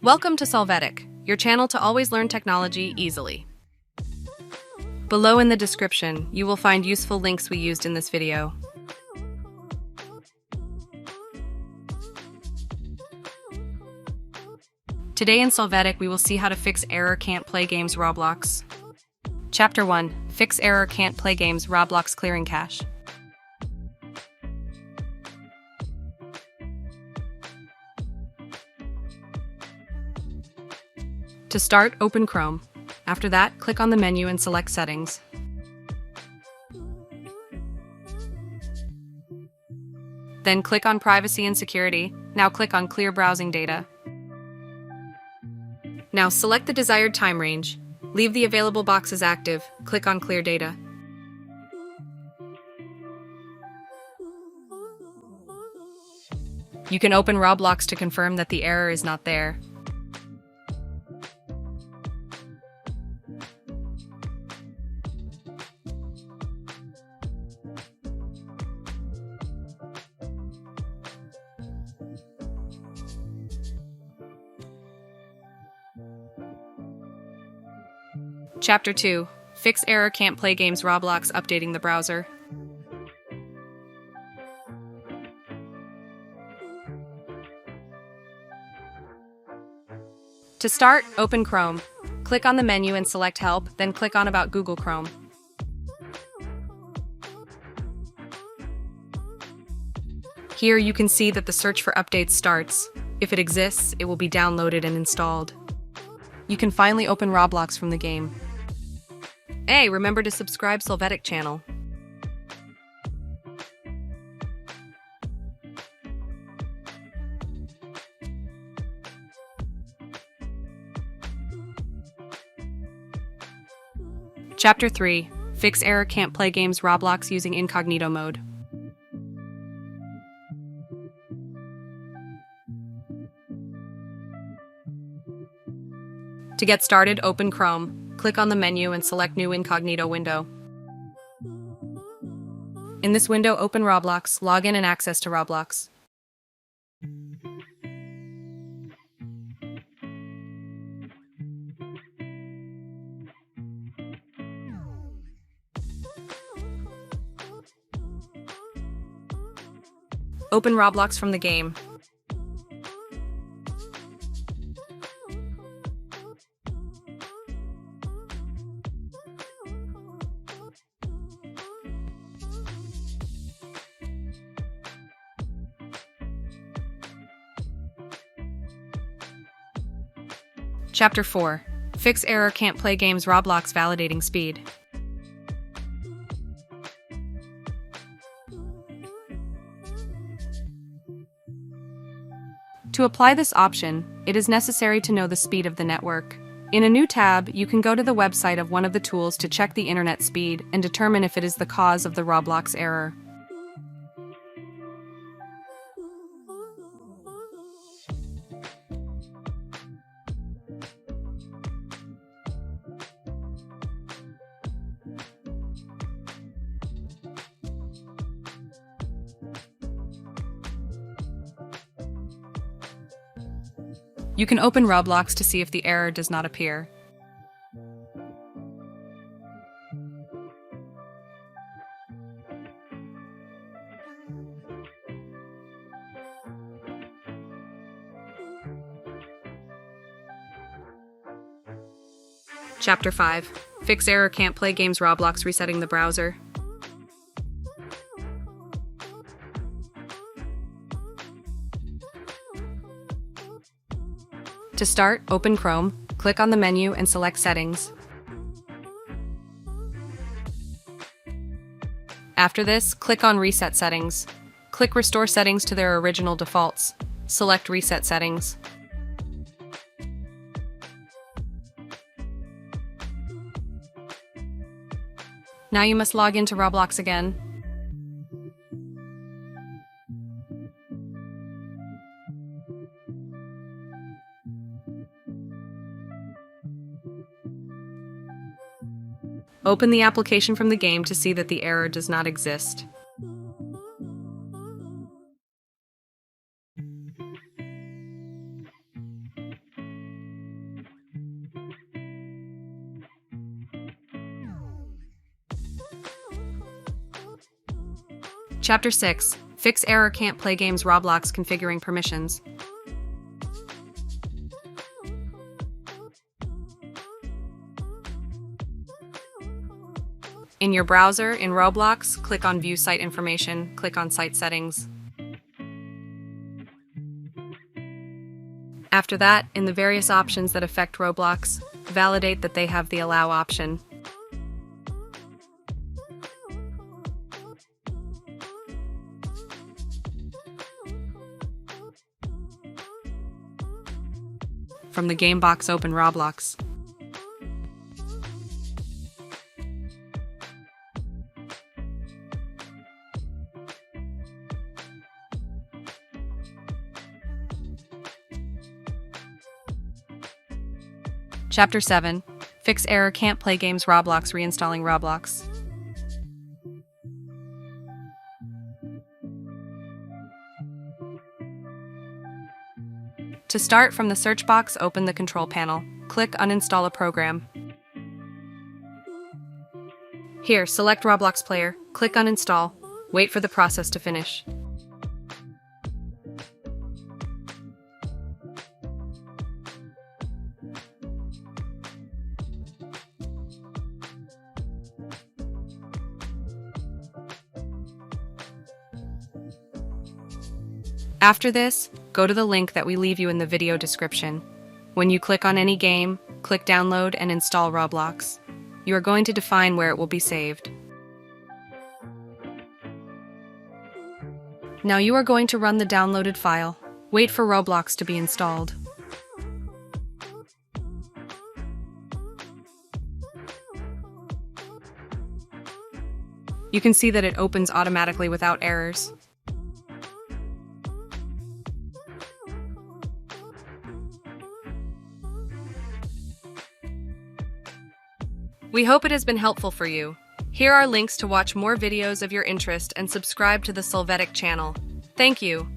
Welcome to Solvetic, your channel to always learn technology easily. Below in the description, you will find useful links we used in this video. Today in Solvetic, we will see how to fix error can't play games Roblox. Chapter 1. Fix error can't play games Roblox clearing cache. To start, open Chrome. After that, click on the menu and select Settings. Then click on Privacy and Security. Now click on Clear Browsing Data. Now select the desired time range. Leave the available boxes active. Click on Clear Data. You can open Roblox to confirm that the error is not there. Chapter 2. Fix error can't play games Roblox updating the browser. To start, open Chrome. Click on the menu and select Help, then click on About Google Chrome. Here you can see that the search for updates starts. If it exists, it will be downloaded and installed. You can finally open Roblox from the game. Hey, remember to subscribe Solvetic channel. Chapter 3. Fix error can't play games Roblox using incognito mode. To get started, open Chrome. Click on the menu and select New Incognito window. In this window, open Roblox, log in and access to Roblox. Open Roblox from the game. Chapter 4. Fix error can't play games Roblox validating speed. To apply this option, it is necessary to know the speed of the network. In a new tab, you can go to the website of one of the tools to check the internet speed and determine if it is the cause of the Roblox error. You can open Roblox to see if the error does not appear. Chapter 5. Fix error can't play games Roblox resetting the browser. To start, open Chrome, click on the menu and select Settings. After this, click on Reset Settings. Click Restore Settings to their original defaults. Select Reset Settings. Now you must log into Roblox again. Open the application from the game to see that the error does not exist. Chapter 6. Fix error can't play games Roblox configuring permissions. In your browser, in Roblox, click on View Site Information, click on Site Settings. After that, in the various options that affect Roblox, validate that they have the Allow option. From the game box, open Roblox. Chapter 7. Fix error can't play games Roblox reinstalling Roblox. To start, from the search box, open the control panel. Click Uninstall a program. Here, select Roblox Player. Click Uninstall. Wait for the process to finish. After this, go to the link that we leave you in the video description. When you click on any game, click Download and install Roblox. You are going to define where it will be saved. Now you are going to run the downloaded file. Wait for Roblox to be installed. You can see that it opens automatically without errors. We hope it has been helpful for you. Here are links to watch more videos of your interest and subscribe to the Solvetic channel. Thank you.